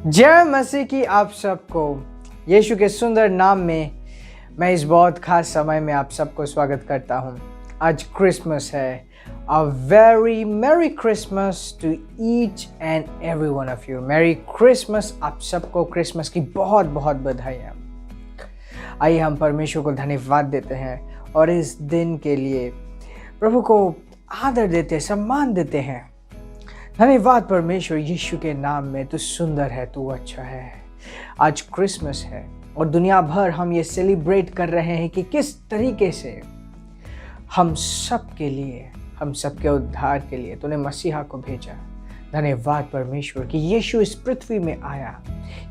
जय मसीह की आप सबको यीशु के सुंदर नाम में मैं इस बहुत खास समय में आप सबको स्वागत करता हूं। आज क्रिसमस है। A very merry Christmas to each and every one of you. Merry Christmas. आप सबको क्रिसमस की बहुत बहुत बधाइयाँ। आइए हम परमेश्वर को धन्यवाद देते हैं और इस दिन के लिए प्रभु को आदर देते हैं, सम्मान देते हैं। धन्यवाद परमेश्वर, यीशु के नाम में। तू सुंदर है, तू अच्छा है। आज क्रिसमस है और दुनिया भर हम ये सेलिब्रेट कर रहे हैं कि किस तरीके से हम सब के लिए, हम सबके उद्धार के लिए तूने मसीहा को भेजा। धन्यवाद परमेश्वर कि यीशु इस पृथ्वी में आया,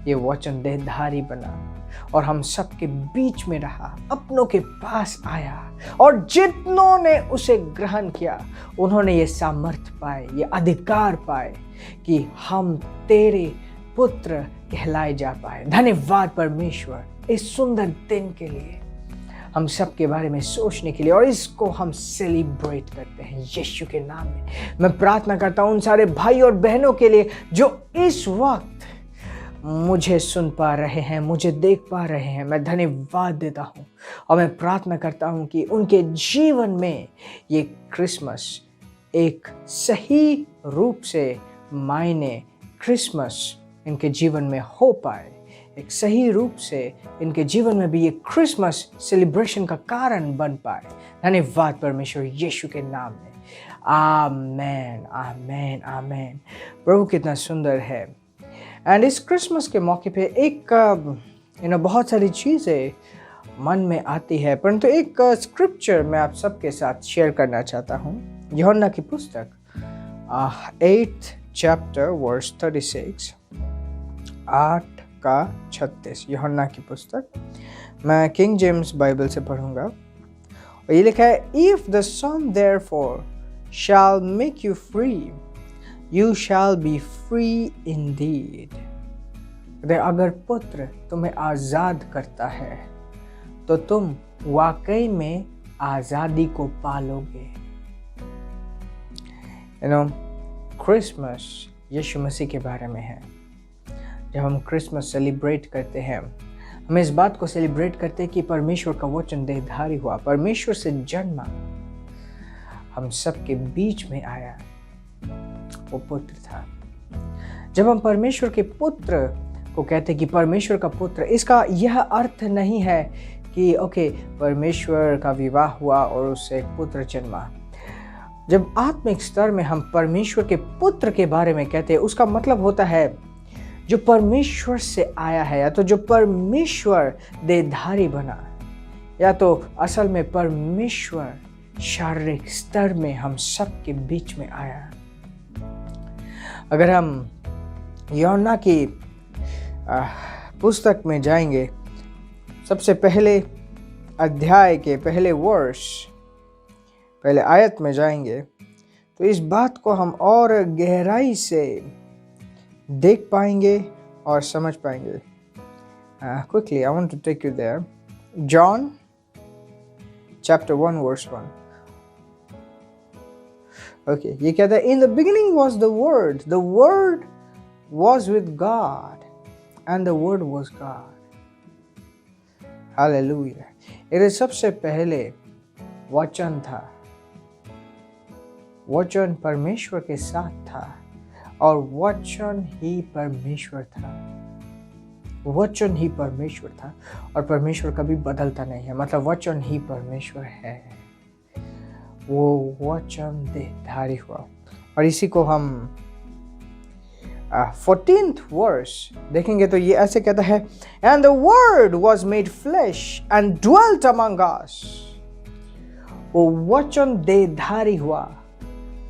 ये वचन देहधारी बना और हम सबके बीच में रहा, अपनों के पास आया और जितनों ने उसे ग्रहण किया उन्होंने ये सामर्थ्य पाए, ये अधिकार पाए कि हम तेरे पुत्र कहलाए जा पाए। धन्यवाद परमेश्वर इस सुंदर दिन के लिए, हम सब के बारे में सोचने के लिए, और इसको हम सेलिब्रेट करते हैं यीशु के नाम में। मैं प्रार्थना करता हूँ उन सारे भाई और बहनों के लिए जो इस वक्त मुझे सुन पा रहे हैं, मुझे देख पा रहे हैं। मैं धन्यवाद देता हूँ और मैं प्रार्थना करता हूँ कि उनके जीवन में ये क्रिसमस एक सही रूप से मायने क्रिसमस इनके जीवन में हो पाए, एक सही रूप से इनके जीवन में भी ये क्रिसमस सेलिब्रेशन का कारण बन पाए। धन्यवाद परमेश्वर यीशु के नाम में। आमेन, आमेन, आमेन। प्रभु कितना सुंदर है। एंड इस क्रिसमस के मौके पे एक बहुत सारी चीज़ें मन में आती है, परंतु एक स्क्रिप्चर मैं आप सबके साथ शेयर करना चाहता हूँ। यूहन्ना की पुस्तक 8th chapter verse 36, 8:36। यूहन्ना की पुस्तक, मैं किंग जेम्स बाइबल से पढ़ूंगा और ये लिखा है, if the son therefore shall make you free, you shall be free indeed। अगर पुत्र तुम्हें आज़ाद करता है तो तुम वाकई में आज़ादी को पालोगे। क्रिसमस यीशु मसीह के बारे में है। जब हम क्रिसमस सेलिब्रेट करते हैं, हम इस बात को सेलिब्रेट करते हैं कि परमेश्वर का वचन देहधारी हुआ, परमेश्वर से जन्मा, हम सब के बीच में आया, वो पुत्र था। जब हम परमेश्वर के पुत्र को कहते हैं कि परमेश्वर का पुत्र, इसका यह अर्थ नहीं है कि ओके परमेश्वर का विवाह हुआ और उससे एक पुत्र जन्मा। जब आत्मिक स्तर में हम परमेश्वर के पुत्र के बारे में कहते हैं, उसका मतलब होता है जो परमेश्वर से आया है, या तो जो परमेश्वर देहधारी बना, या तो असल में परमेश्वर शारीरिक स्तर में हम सब के बीच में आया। अगर हम यूहन्ना की पुस्तक में जाएंगे, सबसे पहले अध्याय के पहले वर्ष, पहले आयत में जाएंगे, तो इस बात को हम और गहराई से देख पाएंगे और समझ पाएंगे। Quickly, I want to take you there. John chapter 1 verse 1. Okay, ये कहता है, in the beginning was the word was with God and the word was God. Hallelujah. ये सबसे पहले वचन था, वचन परमेश्वर के साथ था और वचन ही परमेश्वर था। वचन ही परमेश्वर था और परमेश्वर कभी बदलता नहीं है, मतलब वचन ही परमेश्वर है। वो वचन देहधारी हुआ। और इसी को हम 14th वर्स देखेंगे तो ये ऐसे कहता है, and the word was made flesh and dwelt among us। वो वचन देहधारी हुआ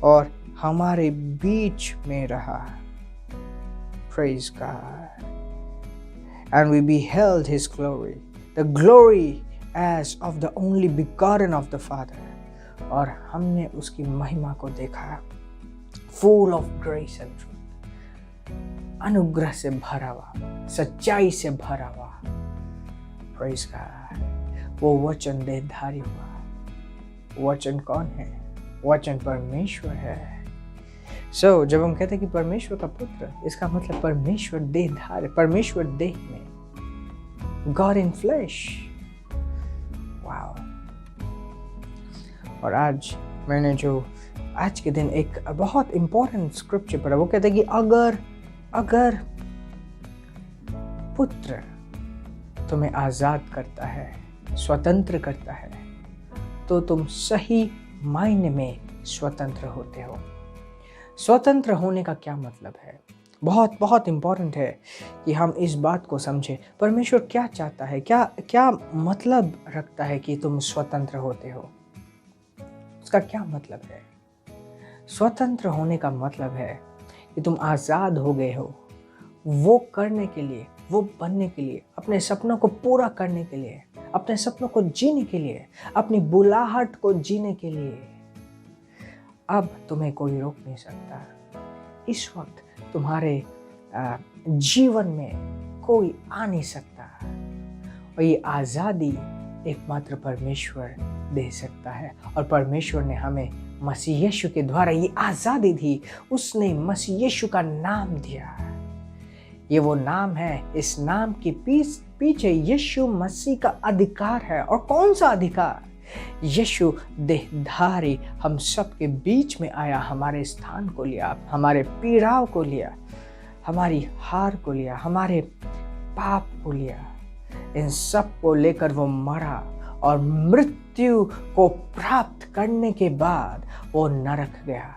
और हमारे बीच में रहा। Praise God। And we beheld his glory, the glory as of the only begotten of the Father। और हमने उसकी महिमा को देखा, full of grace and truth, अनुग्रह से भरा हुआ, सच्चाई से भरा हुआ। Praise God। वो वचन देहधारी हुआ। वचन कौन है? वचन परमेश्वर है। जब हम कहते हैं कि परमेश्वर का पुत्र, इसका मतलब परमेश्वर देहधारी, परमेश्वर देह में, गॉड इन फ्लैश। वाओ। और आज मैंने जो आज के दिन एक बहुत इंपॉर्टेंट स्क्रिप्चर पढ़ा, वो कहते हैं कि अगर पुत्र तुम्हें आज़ाद करता है, स्वतंत्र करता है, तो तुम सही मायने में स्वतंत्र होते हो। स्वतंत्र होने का क्या मतलब है? बहुत बहुत इम्पॉर्टेंट है कि हम इस बात को समझें। परमेश्वर क्या चाहता है, क्या मतलब रखता है कि तुम स्वतंत्र होते हो? उसका क्या मतलब है? स्वतंत्र होने का मतलब है कि तुम आज़ाद हो गए हो वो करने के लिए, वो बनने के लिए, अपने सपनों को पूरा करने के लिए, अपने सपनों को जीने के लिए, अपनी बुलाहट को जीने के लिए। अब तुम्हें कोई रोक नहीं सकता। इस वक्त तुम्हारे जीवन में कोई आ नहीं सकता। और ये आज़ादी एकमात्र परमेश्वर दे सकता है। और परमेश्वर ने हमें मसीह यीशु के द्वारा ये आज़ादी दी। उसने मसीह यीशु का नाम दिया। ये वो नाम है, इस नाम के पीछे यीशु मसीह का अधिकार है। और कौन सा अधिकार? यीशु देहधारी हम सब के बीच में आया, हमारे स्थान को लिया, हमारे पीड़ाव को लिया, हमारी हार को लिया, हमारे पाप को लिया। इन सब को लेकर वो मरा और मृत्यु को प्राप्त करने के बाद वो नरक गया।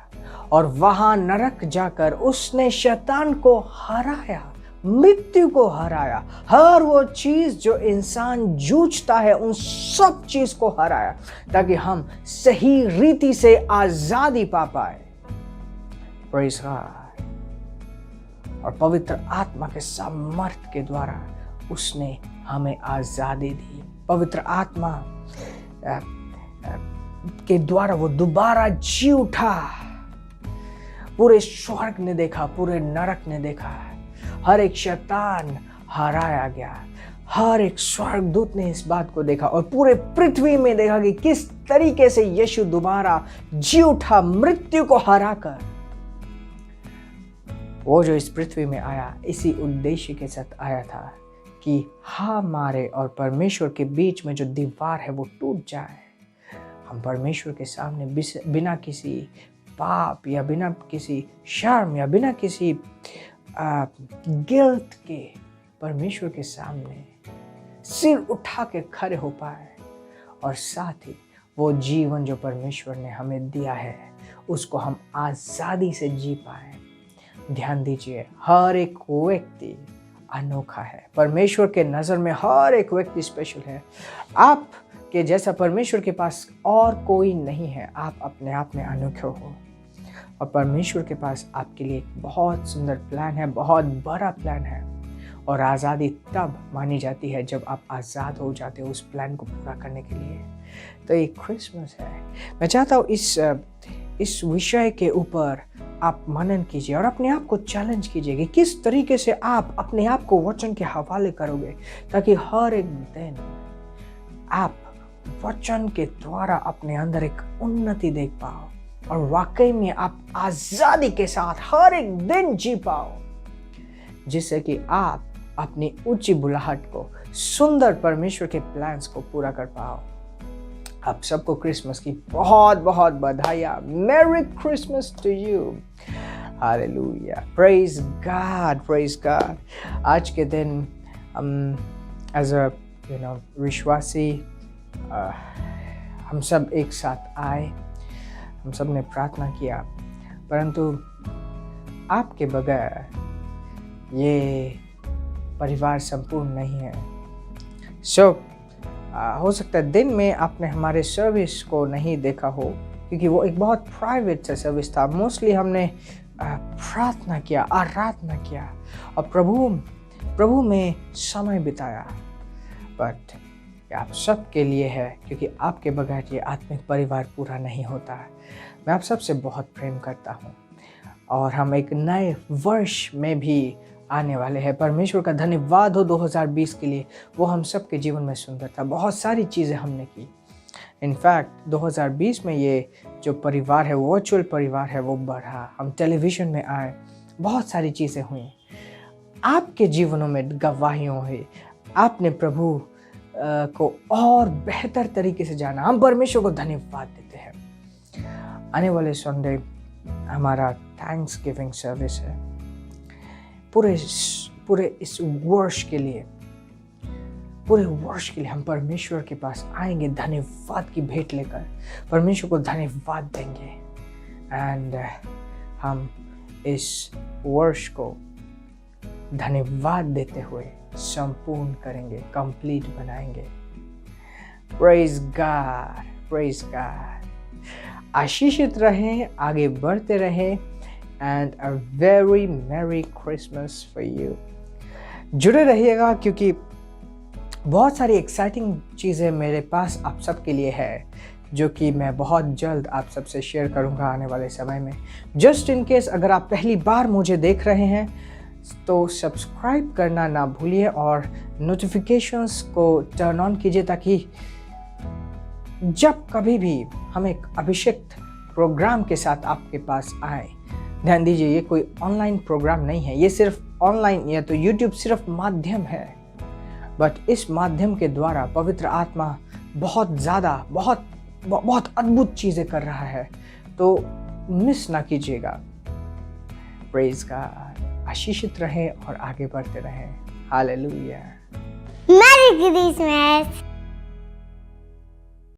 और वहां नरक जाकर उसने शैतान को हराया, मृत्यु को हराया। हर वो चीज जो इंसान जूझता है, उन सब चीज को हराया, ताकि हम सही रीति से आजादी पा पाए। Praise God. और पवित्र आत्मा के सामर्थ्य के द्वारा उसने हमें आजादी दी। पवित्र आत्मा के द्वारा वो दोबारा जी उठा। पूरे स्वर्ग ने देखा, पूरे नरक ने देखा, हर एक शैतान हराया गया। हर एक स्वर्गदूत ने इस बात को देखा और पूरे पृथ्वी में देखा कि किस तरीके से यीशु दोबारा जी उठा, मृत्यु को हराकर। वो जो इस पृथ्वी में आया, इसी उद्देश्य के साथ आया था कि हमारे और परमेश्वर के बीच में जो दीवार है वो टूट जाए। हम परमेश्वर के सामने बिना किसी पाप या बिना किसी शर्म या बिना किसी गिल्ट के परमेश्वर के सामने सिर उठा के खड़े हो पाए। और साथ ही वो जीवन जो परमेश्वर ने हमें दिया है, उसको हम आज़ादी से जी पाए। ध्यान दीजिए, हर एक व्यक्ति अनोखा है। परमेश्वर के नज़र में हर एक व्यक्ति स्पेशल है। आप के जैसा परमेश्वर के पास और कोई नहीं है। आप अपने आप में अनोखे हो। और परमेश्वर के पास आपके लिए एक बहुत सुंदर प्लान है, बहुत बड़ा प्लान है। और आज़ादी तब मानी जाती है जब आप आज़ाद हो जाते हो उस प्लान को पूरा करने के लिए। तो ये क्रिसमस है। मैं चाहता हूँ इस विषय के ऊपर आप मनन कीजिए और अपने आप को चैलेंज कीजिए कि किस तरीके से आप अपने आप को वचन के हवाले करोगे, ताकि हर एक दिन आप वचन के द्वारा अपने अंदर एक उन्नति देख पाओ और वाकई में आप आज़ादी के साथ हर एक दिन जी पाओ, जिससे कि आप अपनी ऊंची बुलाहट को, सुंदर परमेश्वर के प्लान्स को पूरा कर पाओ। आप सबको क्रिसमस की बहुत बहुत बधाइयाँ। Merry Christmas to you. Hallelujah. Praise God, praise God. आज के दिन एज अ विश्वासी हम सब एक साथ आए, हम सब ने प्रार्थना किया, परंतु आपके बगैर ये परिवार संपूर्ण नहीं है। हो सकता है दिन में आपने हमारे सर्विस को नहीं देखा हो, क्योंकि वो एक बहुत प्राइवेट सा सर्विस था। मोस्टली हमने प्रार्थना किया, आराधना किया और प्रभु में समय बिताया। बट आप सबके लिए है, क्योंकि आपके बगैर ये आत्मिक परिवार पूरा नहीं होता। मैं आप सबसे बहुत प्रेम करता हूँ और हम एक नए वर्ष में भी आने वाले हैं। परमेश्वर का धन्यवाद हो 2020 के लिए। वो हम सब के जीवन में सुंदर था। बहुत सारी चीज़ें हमने की इनफैक्ट 2020 में ये जो परिवार है, वर्चुअल परिवार है, वो बढ़ा, हम टेलीविज़न में आए, बहुत सारी चीज़ें हुई। आपके जीवनों में गवाहियाँ हुई, आपने प्रभु को और बेहतर तरीके से जाना। हम परमेश्वर को धन्यवाद देते हैं। आने वाले संडे हमारा थैंक्स गिविंग सर्विस है। पूरे इस वर्ष के लिए, पूरे वर्ष के लिए हम परमेश्वर के पास आएंगे, धन्यवाद की भेंट लेकर परमेश्वर को धन्यवाद देंगे। एंड हम इस वर्ष को धन्यवाद देते हुए संपूर्ण करेंगे, कंप्लीट बनाएंगे। Praise God, praise God. आशीषित रहें, आगे बढ़ते रहें, and a very merry Christmas for you. जुड़े रहिएगा क्योंकि बहुत सारी एक्साइटिंग चीज़ें मेरे पास आप सबके लिए है, जो कि मैं बहुत जल्द आप सबसे शेयर करूंगा आने वाले समय में। जस्ट इन केस अगर आप पहली बार मुझे देख रहे हैं तो सब्सक्राइब करना ना भूलिए और नोटिफिकेशंस को टर्न ऑन कीजिए, ताकि जब कभी भी हम एक अभिषेक प्रोग्राम के साथ आपके पास आए। ध्यान दीजिए, ये कोई ऑनलाइन प्रोग्राम नहीं है, ये सिर्फ ऑनलाइन या तो यूट्यूब सिर्फ माध्यम है, बट इस माध्यम के द्वारा पवित्र आत्मा बहुत ज़्यादा बहुत अद्भुत चीज़ें कर रहा है, तो मिस ना कीजिएगा। Praise God. आशीषित रहें और आगे बढ़ते रहें। हालेलुया। Merry Christmas.